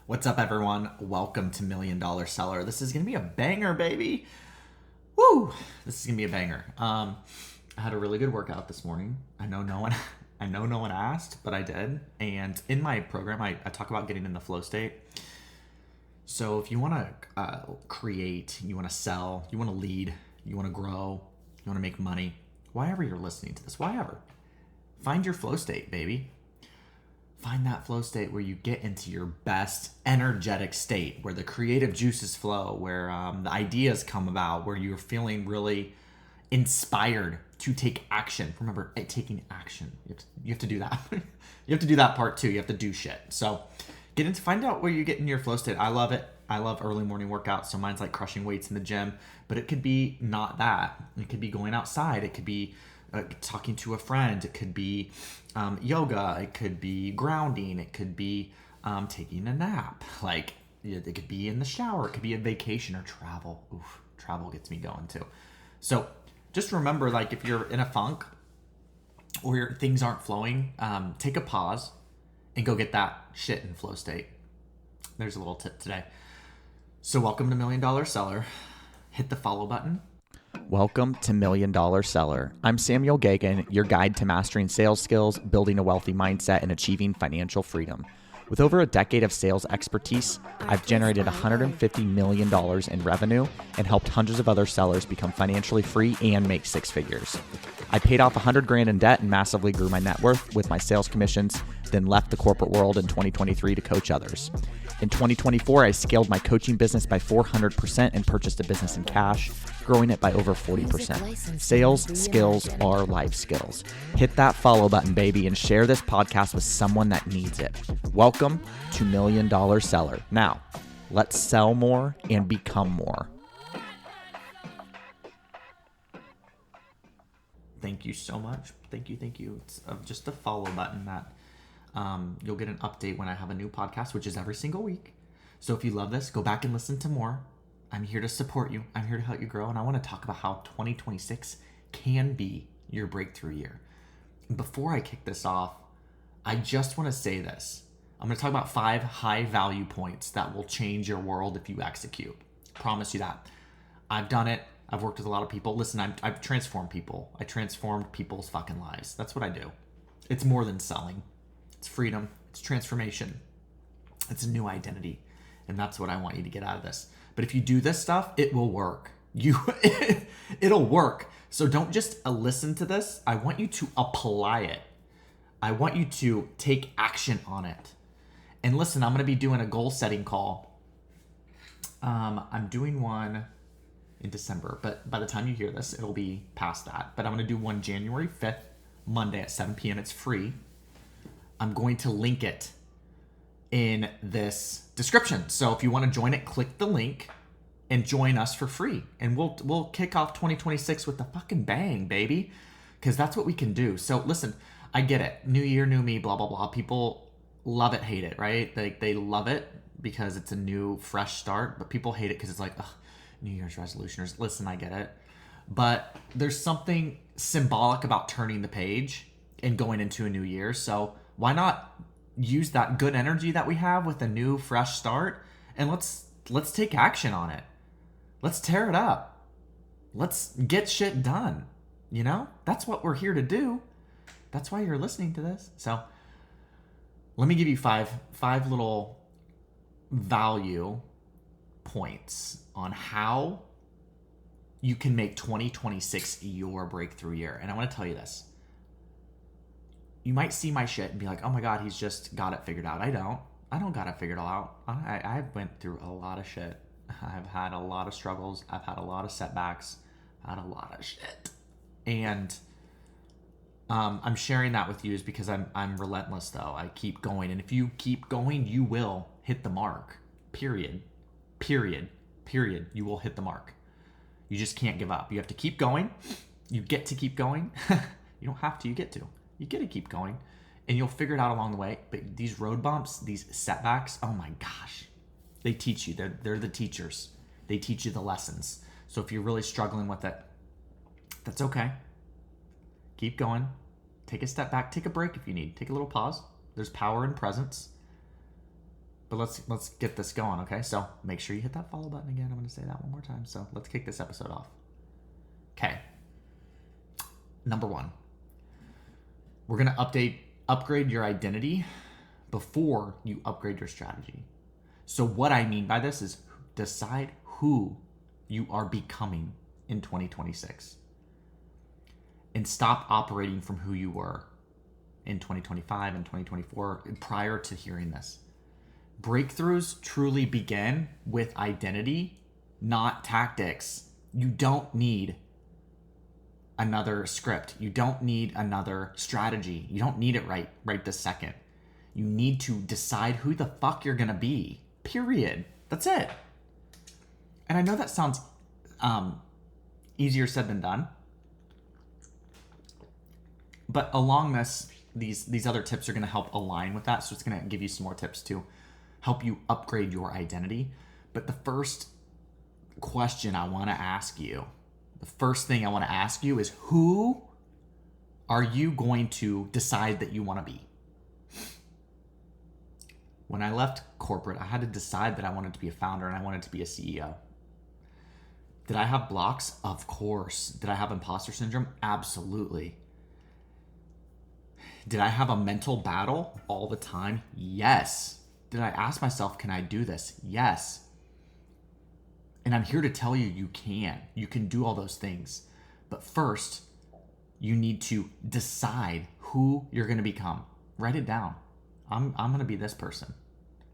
What's up, everyone? Welcome to Million Dollar Seller. This is gonna be a banger, baby. Woo! This is gonna be a banger. I had a really good workout this morning. I know no one asked, but I did. And in my program, I talk about getting in the flow state. So if you want to create, you want to sell, you want to lead, you want to grow, you want to make money, why ever you're listening to this, why ever, find your flow state, baby. Find that flow state where you get into your best energetic state, where the creative juices flow, where the ideas come about, where you're feeling really inspired to take action. Remember, taking action. You have to do that. You have to do that part too. You have to do shit. So find out where you get in your flow state. I love it. I love early morning workouts. So mine's like crushing weights in the gym, but it could be not that. It could be going outside. It could be talking to a friend. It could be yoga. It could be grounding. It could be taking a nap. Like, it could be in the shower. It could be a vacation or travel. Oof, travel gets me going too. So just remember, like, if you're in a funk or things aren't flowing, take a pause and go get that shit in flow state. There's a little tip today. So welcome to Million Dollar Seller. Hit the follow button. Welcome to Million Dollar Seller. I'm Samuel Gegen, your guide to mastering sales skills, building a wealthy mindset, and achieving financial freedom. With over a decade of sales expertise, I've generated $150 million in revenue and helped hundreds of other sellers become financially free and make six figures. I paid off $100,000 in debt and massively grew my net worth with my sales commissions, then left the corporate world in 2023 to coach others. In 2024, I scaled my coaching business by 400% and purchased a business in cash, growing it by over 40%. Sales skills are life skills. Hit that follow button, baby, and share this podcast with someone that needs it. Welcome to Million Dollar Seller. Now, let's sell more and become more. Thank you so much. Thank you. It's just a follow button that you'll get an update when I have a new podcast, which is every single week. So if you love this, go back and listen to more. I'm here to support you. I'm here to help you grow. And I want to talk about how 2026 can be your breakthrough year. Before I kick this off, I just want to say this. I'm going to talk about 5 high value points that will change your world if you execute. Promise you that. I've done it. I've worked with a lot of people. Listen, I've transformed people. I transformed people's fucking lives. That's what I do. It's more than selling. It's freedom. It's transformation. It's a new identity. And that's what I want you to get out of this. But if you do this stuff, it will work. It'll work. So don't just listen to this. I want you to apply it. I want you to take action on it. And listen, I'm going to be doing a goal setting call. I'm doing one in December, but by the time you hear this, it'll be past that. But I'm going to do one January 5th, Monday at 7 p.m. It's free. I'm going to link it in this description. So if you want to join it, click the link and join us for free. And we'll kick off 2026 with a fucking bang, baby. Because that's what we can do. So listen, I get it. New year, new me, blah, blah, blah. People love it, hate it, right? They love it because it's a new, fresh start. But people hate it because it's like, ugh, New Year's resolutions. Listen, I get it. But there's something symbolic about turning the page and going into a new year. So why not use that good energy that we have with a new, fresh start, and let's take action on it. Let's tear it up. Let's get shit done. You know? That's what we're here to do. That's why you're listening to this. So let me give you five little value points on how you can make 2026 your breakthrough year. And I want to tell you this. You might see my shit and be like, oh my God, he's just got it figured out. I don't got it figured out. I went through a lot of shit. I've had a lot of struggles. I've had a lot of setbacks. I've had a lot of shit. And I'm sharing that with you is because I'm relentless though. I keep going. And if you keep going, you will hit the mark. Period. You will hit the mark. You just can't give up. You have to keep going. You get to keep going. You don't have to, you get to. You get to keep going, and you'll figure it out along the way. But these road bumps, these setbacks, oh my gosh, they teach you. They're the teachers. They teach you the lessons. So if you're really struggling with it, that's okay. Keep going. Take a step back. Take a break if you need. Take a little pause. There's power in presence. But let's get this going, okay? So make sure you hit that follow button again. I'm going to say that one more time. So let's kick this episode off. Okay. Number 1. We're going to upgrade your identity before you upgrade your strategy. So what I mean by this is decide who you are becoming in 2026. And stop operating from who you were in 2025 and 2024 prior to hearing this. Breakthroughs truly begin with identity, not tactics. You don't need another script. You don't need another strategy. You don't need it right this second. You need to decide who the fuck you're gonna be. Period. That's it. And I know that sounds easier said than done. But along these other tips are going to help align with that. So it's going to give you some more tips to help you upgrade your identity. But the first question I want to ask you, the first thing I want to ask you is, who are you going to decide that you want to be? When I left corporate, I had to decide that I wanted to be a founder and I wanted to be a CEO. Did I have blocks? Of course. Did I have imposter syndrome? Absolutely. Did I have a mental battle all the time? Yes. Did I ask myself, can I do this? Yes. And I'm here to tell you, you can. You can do all those things. But first, you need to decide who you're going to become. Write it down. I'm going to be this person.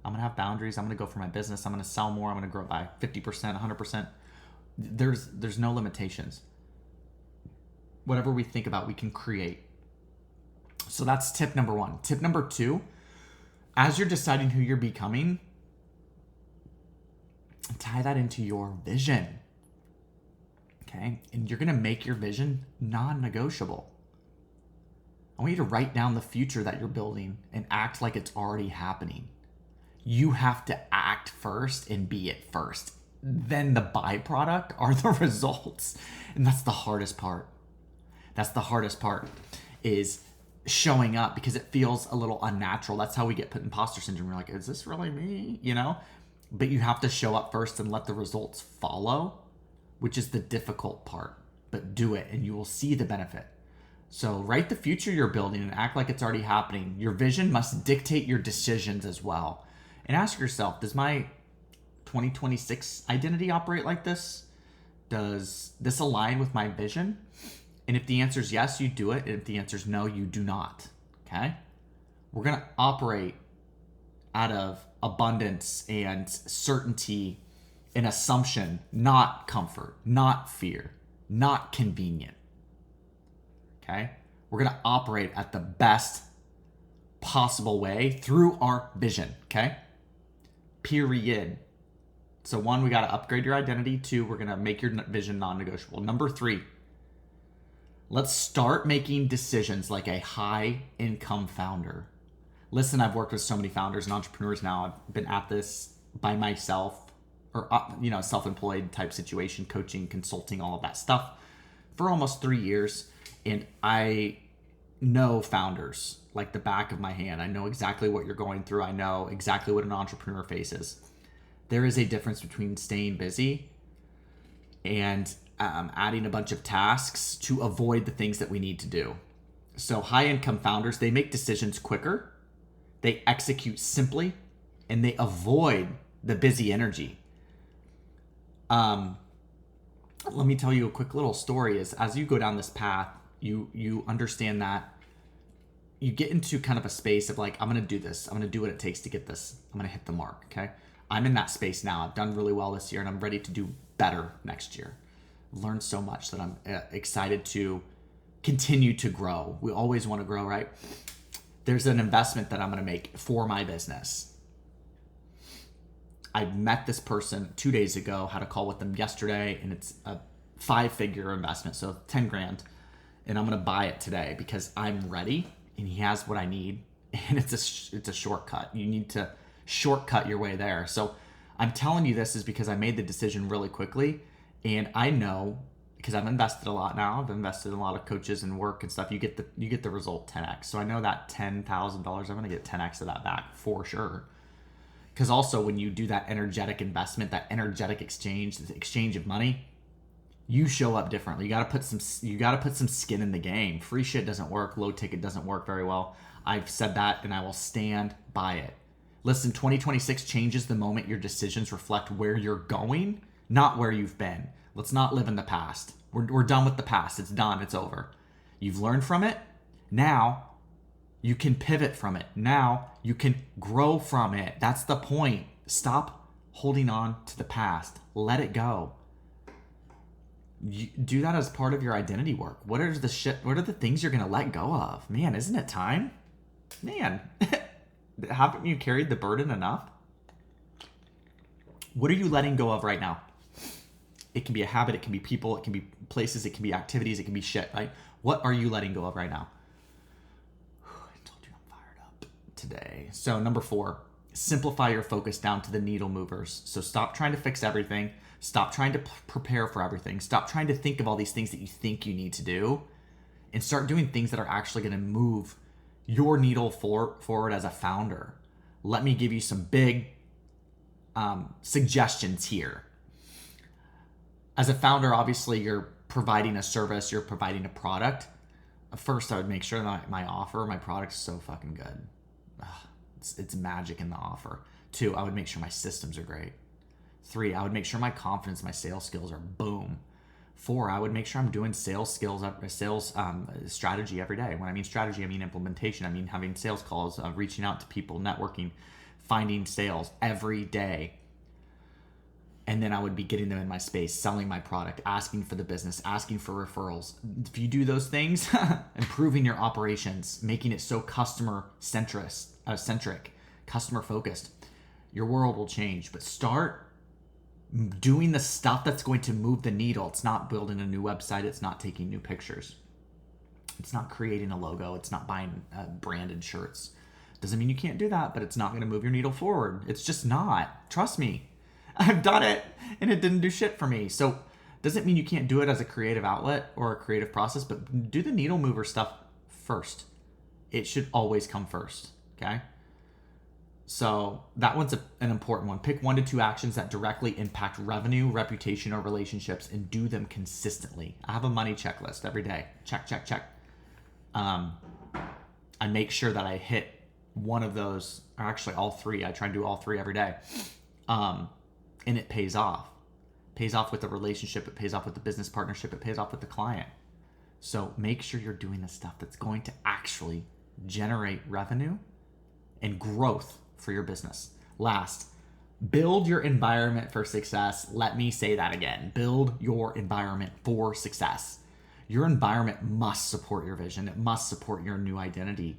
I'm going to have boundaries. I'm going to go for my business. I'm going to sell more. I'm going to grow by 50%, 100%. There's no limitations. Whatever we think about, we can create. So that's tip number 1. Tip number 2, as you're deciding who you're becoming, tie that into your vision. Okay? And you're going to make your vision non-negotiable. I want you to write down the future that you're building and act like it's already happening. You have to act first and be it first. Then the byproduct are the results. And that's the hardest part. That's the hardest part, is showing up, because it feels a little unnatural. That's how we get put imposter syndrome. We're like, is this really me? You know? But you have to show up first and let the results follow, which is the difficult part. But do it and you will see the benefit. So write the future you're building and act like it's already happening. Your vision must dictate your decisions as well. And ask yourself, does my 2026 identity operate like this? Does this align with my vision? And if the answer is yes, you do it. And if the answer is no, you do not. Okay? We're going to operate out of abundance and certainty and assumption, not comfort, not fear, not convenient. Okay? We're going to operate at the best possible way through our vision. Okay? Period. So 1, we got to upgrade your identity. 2, we're going to make your vision non-negotiable. Number 3, let's start making decisions like a high-income founder. Listen, I've worked with so many founders and entrepreneurs now. I've been at this by myself, or self-employed type situation, coaching, consulting, all of that stuff for almost 3 years. And I know founders like the back of my hand. I know exactly what you're going through. I know exactly what an entrepreneur faces. There is a difference between staying busy and adding a bunch of tasks to avoid the things that we need to do. So high-income founders, they make decisions quicker, they execute simply, and they avoid the busy energy. Let me tell you a quick little story. Is as you go down this path, you understand that you get into kind of a space of like, I'm going to do this. I'm going to do what it takes to get this. I'm going to hit the mark, okay? I'm in that space now. I've done really well this year, and I'm ready to do better next year. I've learned so much that I'm excited to continue to grow. We always want to grow, right? There's an investment that I'm going to make for my business. I met this person 2 days ago, had a call with them yesterday, and it's a 5-figure investment, so 10 grand. And I'm going to buy it today because I'm ready and he has what I need. And it's a shortcut. You need to shortcut your way there. So I'm telling you this is because I made the decision really quickly. And I know, because I've invested a lot now, I've invested in a lot of coaches and work and stuff, you get the result 10x. So I know that $10,000, I'm going to get 10x of that back for sure. Because also when you do that energetic investment, that energetic exchange, the exchange of money, you show up differently. You got to put some skin in the game. Free shit doesn't work. Low ticket doesn't work very well. I've said that and I will stand by it. Listen, 2026 changes the moment your decisions reflect where you're going, not where you've been. Let's not live in the past. We're done with the past. It's done. It's over. You've learned from it. Now you can pivot from it. Now you can grow from it. That's the point. Stop holding on to the past. Let it go. You do that as part of your identity work. What are the things you're going to let go of? Man, isn't it time? Man, haven't you carried the burden enough? What are you letting go of right now? It can be a habit, it can be people, it can be places, it can be activities, it can be shit, right? What are you letting go of right now? I told you I'm fired up today. So number 4, simplify your focus down to the needle movers. So stop trying to fix everything. Stop trying to prepare for everything. Stop trying to think of all these things that you think you need to do and start doing things that are actually going to move your needle forward as a founder. Let me give you some big suggestions here. As a founder, obviously you're providing a service, you're providing a product. First, I would make sure that my offer, my product is so fucking good. It's magic in the offer. 2, I would make sure my systems are great. 3, I would make sure my confidence, my sales skills are boom. 4, I would make sure I'm doing sales skills, sales strategy every day. When I mean strategy, I mean implementation. I mean having sales calls, reaching out to people, networking, finding sales every day. And then I would be getting them in my space, selling my product, asking for the business, asking for referrals. If you do those things, improving your operations, making it so centric, customer focused, your world will change. But start doing the stuff that's going to move the needle. It's not building a new website. It's not taking new pictures. It's not creating a logo. It's not buying branded shirts. Doesn't mean you can't do that, but it's not going to move your needle forward. It's just not. Trust me. I've done it and it didn't do shit for me. So doesn't mean you can't do it as a creative outlet or a creative process, but do the needle mover stuff first. It should always come first. Okay. So that one's an important one. Pick 1 to 2 actions that directly impact revenue, reputation, or relationships and do them consistently. I have a money checklist every day. Check, check, check. I make sure that I hit one of those, or actually all 3. I try to do all 3 every day. And it pays off. It pays off with the relationship. It pays off with the business partnership. It pays off with the client. So make sure you're doing the stuff that's going to actually generate revenue and growth for your business. Last, build your environment for success. Let me say that again. Build your environment for success. Your environment must support your vision. It must support your new identity.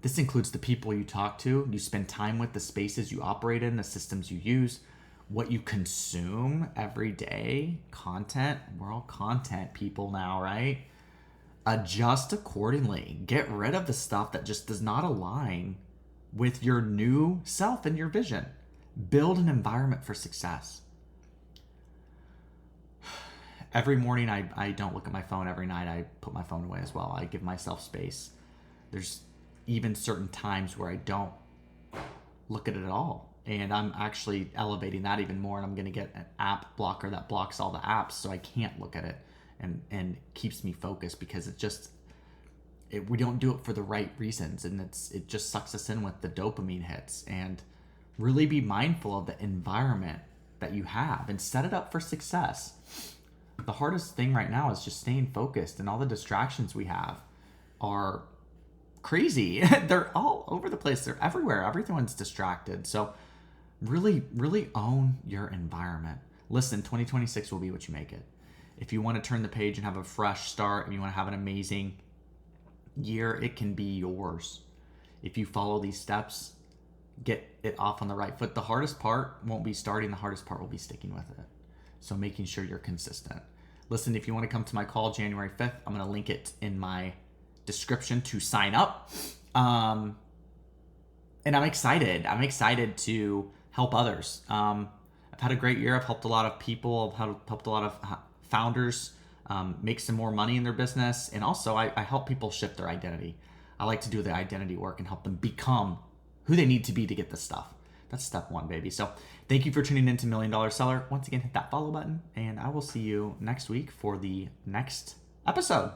This includes the people you talk to, you spend time with, the spaces you operate in, the systems you use, what you consume every day, content. We're all content people now, right? Adjust accordingly. Get rid of the stuff that just does not align with your new self and your vision. Build an environment for success. Every morning, I don't look at my phone. Every night, I put my phone away as well. I give myself space. There's even certain times where I don't look at it at all. And I'm actually elevating that even more. And I'm going to get an app blocker that blocks all the apps so I can't look at it and keeps me focused, because we don't do it for the right reasons. And it just sucks us in with the dopamine hits. And really be mindful of the environment that you have and set it up for success. The hardest thing right now is just staying focused, and all the distractions we have are crazy. They're all over the place. They're everywhere. Everyone's distracted. So really, really own your environment. Listen, 2026 will be what you make it. If you want to turn the page and have a fresh start and you want to have an amazing year, it can be yours. If you follow these steps, get it off on the right foot. The hardest part won't be starting. The hardest part will be sticking with it. So making sure you're consistent. Listen, if you want to come to my call January 5th, I'm going to link it in my description to sign up. And I'm excited. I'm excited to help others. I've had a great year. I've helped a lot of people. I've helped a lot of founders make some more money in their business. And also I help people shift their identity. I like to do the identity work and help them become who they need to be to get this stuff. That's step one, baby. So thank you for tuning in to Million Dollar Seller. Once again, hit that follow button, and I will see you next week for the next episode.